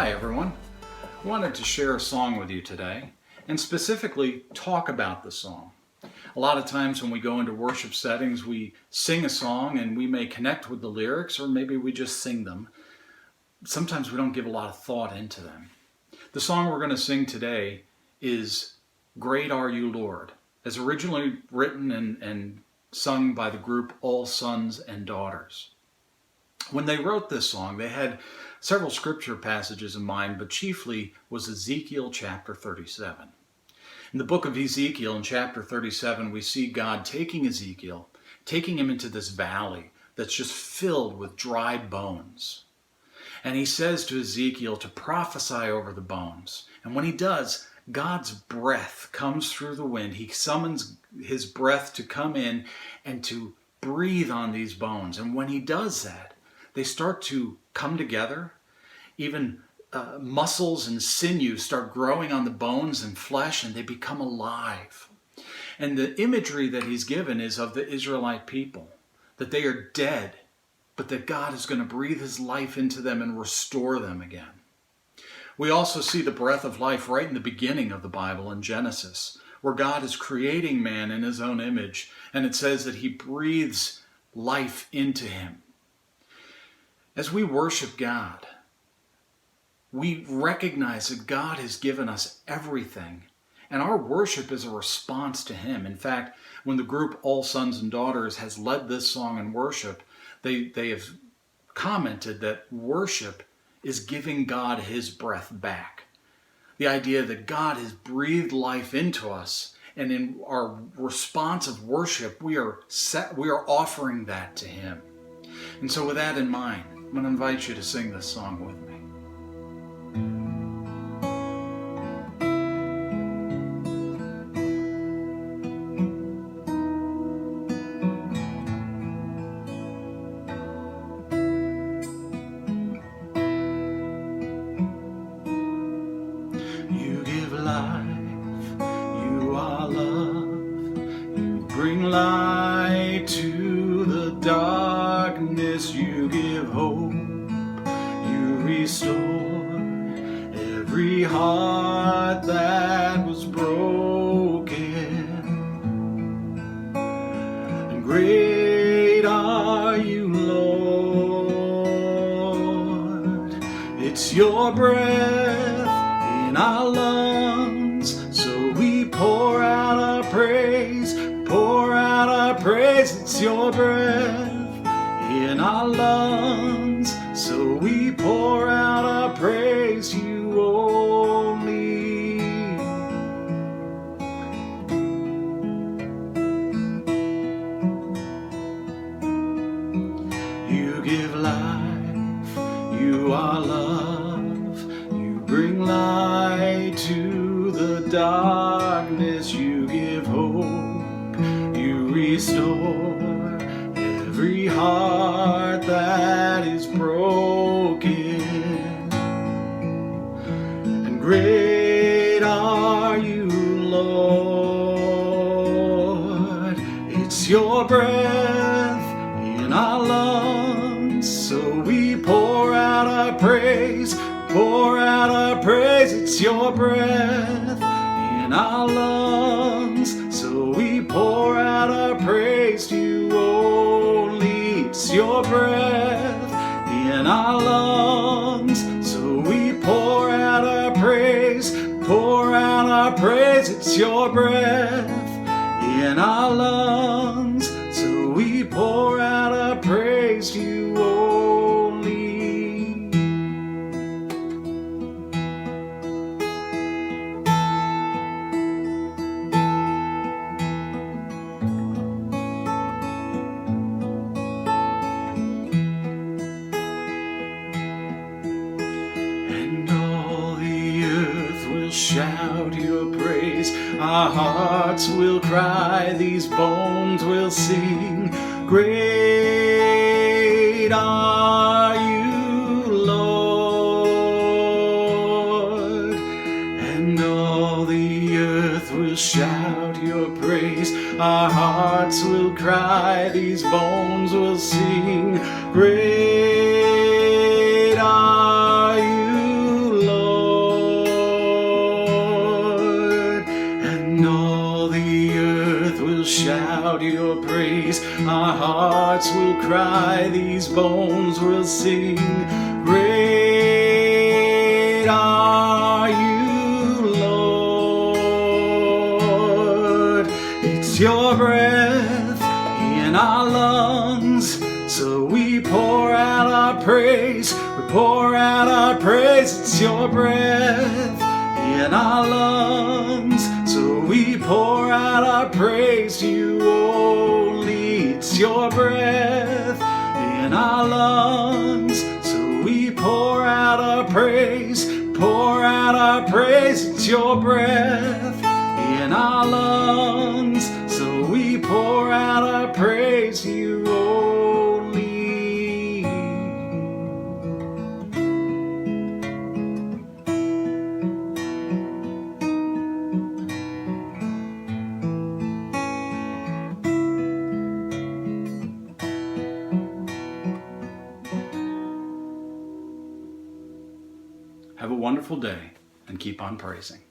Hi everyone. I wanted to share a song with you today and specifically talk about the song. A lot of times when we go into worship settings, we sing a song and we may connect with the lyrics, or maybe we just sing them. Sometimes we don't give a lot of thought into them. The song we're going to sing today is Great Are You, Lord, as originally written and sung by the group All Sons and Daughters. When they wrote this song, they had several scripture passages in mind, but chiefly was Ezekiel chapter 37. In the book of Ezekiel, in chapter 37, we see God taking Ezekiel, taking him into this valley that's just filled with dry bones. And he says to Ezekiel to prophesy over the bones. And when he does, God's breath comes through the wind. He summons his breath to come in and to breathe on these bones. And when he does that, they start to come together. Even muscles and sinew start growing on the bones and flesh, and they become alive. And the imagery that he's given is of the Israelite people, that they are dead, but that God is going to breathe his life into them and restore them again. We also see the breath of life right in the beginning of the Bible in Genesis, where God is creating man in his own image, and it says that he breathes life into him. As we worship God, we recognize that God has given us everything, and our worship is a response to him. In fact, when the group All Sons and Daughters has led this song in worship, they have commented that worship is giving God his breath back. The idea that God has breathed life into us, and in our response of worship, we are offering that to him. And so with that in mind, I'm going to invite you to sing this song with me. You give life, you are love, you bring light to the darkness, you give hope, you restore every heart that was broken. And great are you, Lord. It's your breath in our lungs, so we pour out our praise, pour out our praise. It's your breath in our lungs, so we pour out our praise to you only. You give life, you are love, you bring light to the darkness, you give hope, you restore every heart that is broken. And great are you, Lord. It's your breath in our lungs, so we pour out our praise, pour out our praise. It's your breath in our lungs, so we pour out our praise to you only. It's your breath in our lungs, so we pour out our praise, pour out our praise. It's your breath in our lungs, so we pour out our praise to you only. Shout your praise, our hearts will cry, these bones will sing. Great are you, Lord, and all the earth will shout your praise, our hearts will cry, these bones will sing. Great are you, cry, these bones will sing. Great are you, Lord. It's your breath in our lungs, so we pour out our praise. We pour out our praise. It's your breath in our lungs, so we pour out our praise to you only. It's your breath in our lungs, so we pour out our praise. Pour out our praise. It's your breath in our lungs, so we pour out our praise to you only. Have a wonderful day and keep on praising.